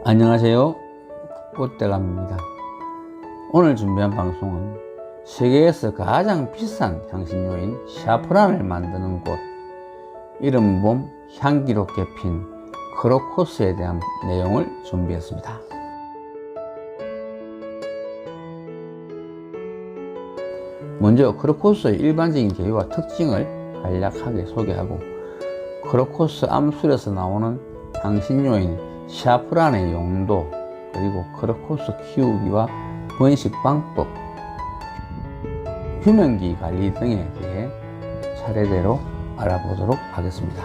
안녕하세요, 꽃대감입니다. 오늘 준비한 방송은 세계에서 가장 비싼 향신료인 샤프란을 만드는 곳, 이른 봄 향기롭게 핀 크로커스에 대한 내용을 준비했습니다. 먼저 크로커스의 일반적인 개요와 특징을 간략하게 소개하고, 크로커스 암술에서 나오는 향신료인 샤프란의 용도, 그리고 크로커스 키우기와 번식 방법, 휴면기 관리 등에 대해 차례대로 알아보도록 하겠습니다.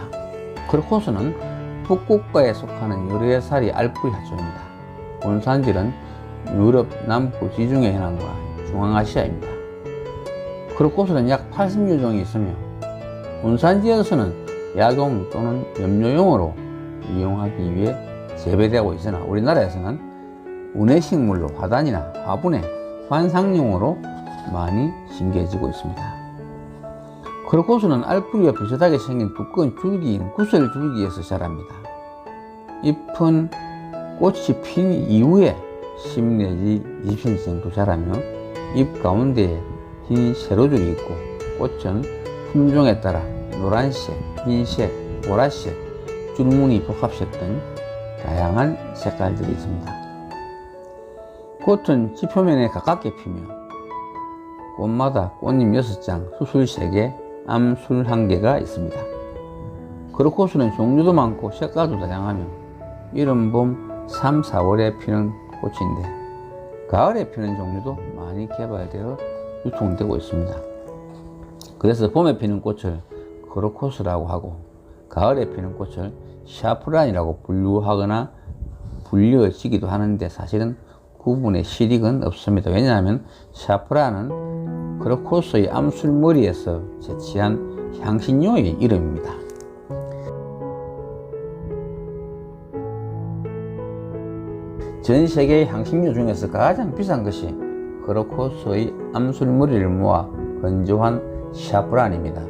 크로커스는 북극과에 속하는 열애살이 알뿌리 하초입니다. 원산지는 유럽 남부 지중해 해안과 중앙아시아입니다. 크로커스는 약 80여 종이 있으며 원산지에서는 약용 또는 염료용으로 이용하기 위해 재배되고 있으나 우리나라에서는 운해식물로 화단이나 화분에 관상용으로 많이 심겨지고 있습니다. 크로커스는 알뿌리와 비슷하게 생긴 두꺼운 줄기인 구슬줄기에서 자랍니다. 잎은 꽃이 핀 이후에 10 내지 20cm 정도 자라며 잎 가운데에 흰 세로줄이 있고, 꽃은 품종에 따라 노란색, 흰색, 보라색, 줄무늬 복합색 등 다양한 색깔들이 있습니다. 꽃은 지표면에 가깝게 피며 꽃마다 꽃잎 6장, 수술 3개, 암술 1개가 있습니다. 크로커스는 종류도 많고 색깔도 다양하며 이른 봄 3, 4월에 피는 꽃인데 가을에 피는 종류도 많이 개발되어 유통되고 있습니다. 그래서 봄에 피는 꽃을 크로커스라고 하고 가을에 피는 꽃을 샤프란이라고 분류하거나 불려지기도 하는데, 사실은 구분의 실익은 없습니다. 왜냐하면 샤프란은 크로커스의 암술머리에서 채취한 향신료의 이름입니다. 전 세계의 향신료 중에서 가장 비싼 것이 크로커스의 암술머리를 모아 건조한 샤프란입니다.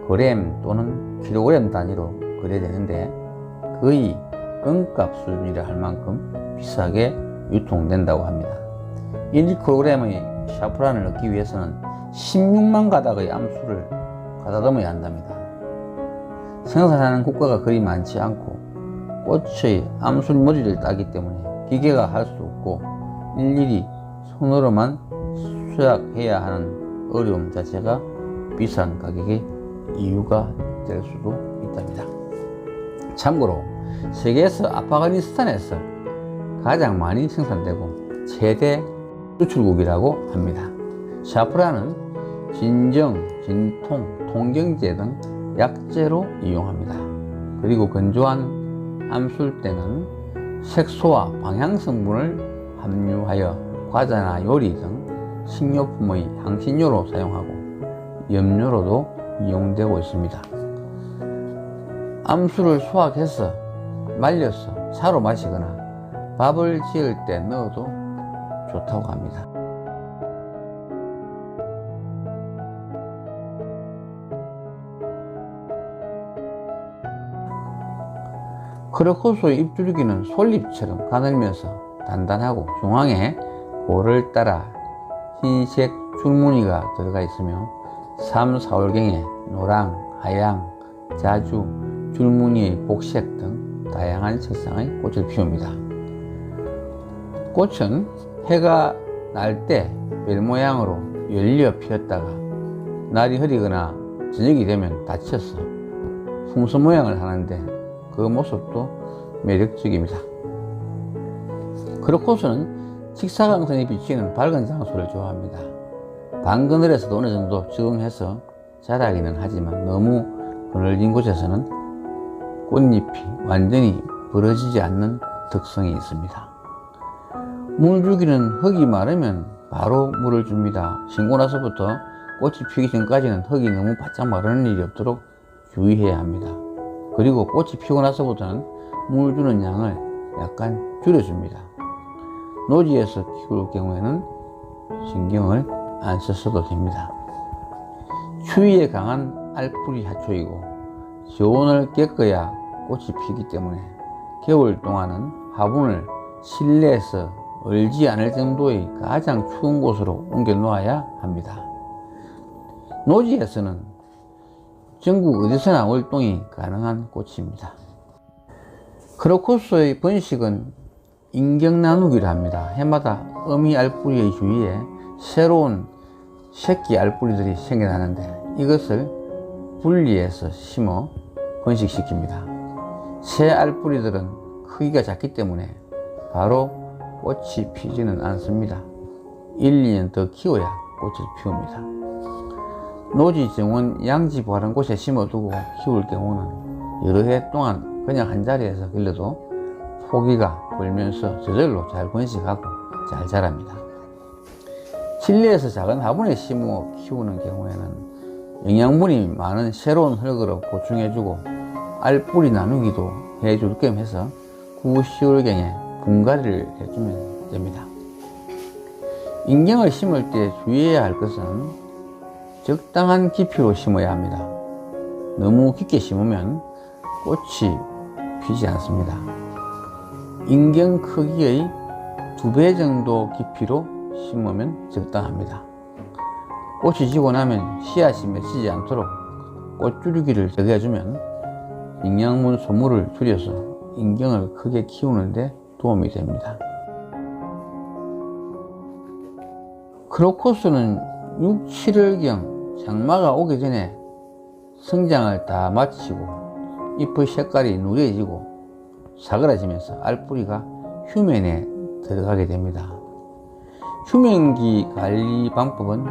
그램 또는 킬로그램 단위로 거래되는데 거의 금값 수준이라 할 만큼 비싸게 유통된다고 합니다. 1kg의 샤프란을 얻기 위해서는 16만 가닥의 암술을 가다듬어야 한답니다. 생산하는 국가가 그리 많지 않고 꽃의 암술 머리를 따기 때문에 기계가 할 수 없고 일일이 손으로만 수확해야 하는 어려움 자체가 비싼 가격의 이유가 될 수도 있답니다. 참고로 세계에서 아프가니스탄에서 가장 많이 생산되고 최대 수출국이라고 합니다. 샤프란은 진정, 진통, 통경제 등 약재로 이용합니다. 그리고 건조한 암술 때는 색소와 방향 성분을 함유하여 과자나 요리 등 식료품의 향신료로 사용하고 염료로도 이용되고 있습니다. 암술을 수확해서 말려서 차로 마시거나 밥을 지을 때 넣어도 좋다고 합니다. 크로커스의 잎줄기는 솔잎처럼 가늘면서 단단하고 중앙에 골을 따라 흰색 줄무늬가 들어가 있으며 3, 4월경에 노랑, 하양, 자주, 줄무늬의 복색 등 다양한 색상의 꽃을 피웁니다. 꽃은 해가 날 때 별 모양으로 열려 피었다가 날이 흐리거나 저녁이 되면 닫혀서 풍선 모양을 하는데 그 모습도 매력적입니다. 크로커스는 직사광선이 비치는 밝은 장소를 좋아합니다. 반그늘에서도 어느 정도 적응해서 자라기는 하지만 너무 그늘진 곳에서는 꽃잎이 완전히 벌어지지 않는 특성이 있습니다. 물 주기는 흙이 마르면 바로 물을 줍니다. 심고 나서부터 꽃이 피기 전까지는 흙이 너무 바짝 마르는 일이 없도록 주의해야 합니다. 그리고 꽃이 피고 나서부터는 물 주는 양을 약간 줄여줍니다. 노지에서 키울 경우에는 신경을 안 썼어도 됩니다. 추위에 강한 알뿌리 하초이고 저온을 꺾어야 꽃이 피기 때문에 겨울 동안은 화분을 실내에서 얼지 않을 정도의 가장 추운 곳으로 옮겨 놓아야 합니다. 노지에서는 전국 어디서나 월동이 가능한 꽃입니다. 크로커스의 번식은 인경 나누기를 합니다. 해마다 어미 알뿌리의 주위에 새로운 새끼 알뿌리들이 생겨나는데 이것을 분리해서 심어 번식시킵니다. 새 알뿌리들은 크기가 작기 때문에 바로 꽃이 피지는 않습니다. 1, 2년 더 키워야 꽃을 피웁니다. 노지 정원 양지 바른 곳에 심어두고 키울 경우는 여러 해 동안 그냥 한 자리에서 길러도 포기가 불면서 저절로 잘 번식하고 잘 자랍니다. 실내에서 작은 화분에 심어 키우는 경우에는 영양분이 많은 새로운 흙으로 보충해주고 알뿌리 나누기도 해줄 겸 해서 9, 10월경에 분갈이를 해주면 됩니다. 인경을 심을 때 주의해야 할 것은 적당한 깊이로 심어야 합니다. 너무 깊게 심으면 꽃이 피지 않습니다. 인경 크기의 2배 정도 깊이로 심으면 적당합니다. 꽃이 지고 나면 씨앗이 맺히지 않도록 꽃줄기를 제거해주면 영양분 소모를 줄여서 인경을 크게 키우는데 도움이 됩니다. 크로커스는 6, 7월경 장마가 오기 전에 성장을 다 마치고 잎의 색깔이 누래지고 사그라지면서 알뿌리가 휴면에 들어가게 됩니다. 휴면기 관리 방법은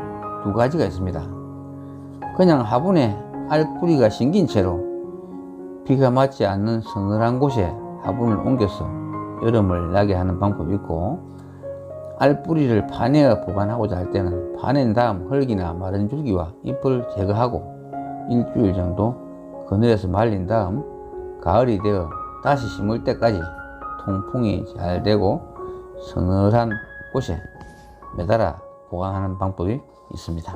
2가지가 있습니다. 그냥 화분에 알뿌리가 심긴 채로 비가 맞지 않는 서늘한 곳에 화분을 옮겨서 여름을 나게 하는 방법이 있고, 알뿌리를 파내어 보관하고자 할 때는 파낸 다음 흙이나 마른 줄기와 잎을 제거하고 일주일 정도 그늘에서 말린 다음 가을이 되어 다시 심을 때까지 통풍이 잘 되고 서늘한 곳에 매달아 보관하는 방법이 있습니다.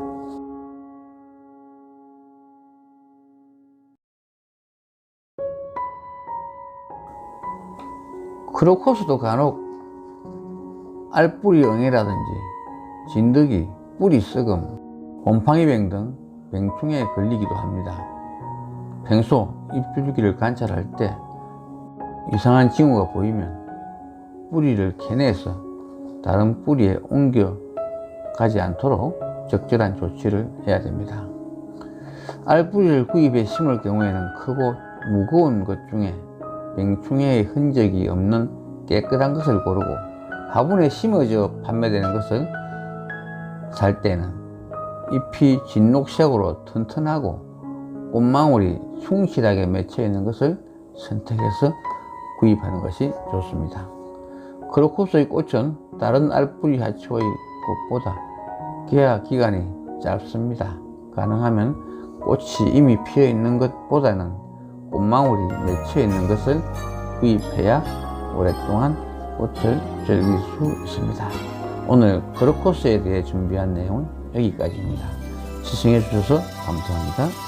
크로커스도 간혹 알뿌리 응애라든지 진드기, 뿌리 썩음, 곰팡이병 등 병충해에 걸리기도 합니다. 평소 잎줄기를 관찰할 때 이상한 징후가 보이면 뿌리를 캐내서 다른 뿌리에 옮겨 가지 않도록 적절한 조치를 해야 됩니다. 알뿌리를 구입해 심을 경우에는 크고 무거운 것 중에 병충해의 흔적이 없는 깨끗한 것을 고르고, 화분에 심어져 판매되는 것을 살 때는 잎이 진녹색으로 튼튼하고 꽃망울이 충실하게 맺혀 있는 것을 선택해서 구입하는 것이 좋습니다. 크로커스의 꽃은 다른 알뿌리 하초의 꽃보다 개화 기간이 짧습니다. 가능하면 꽃이 이미 피어 있는 것보다는 꽃망울이 맺혀 있는 것을 구입해야 오랫동안 꽃을 즐길 수 있습니다. 오늘 크로커스에 대해 준비한 내용은 여기까지입니다. 시청해 주셔서 감사합니다.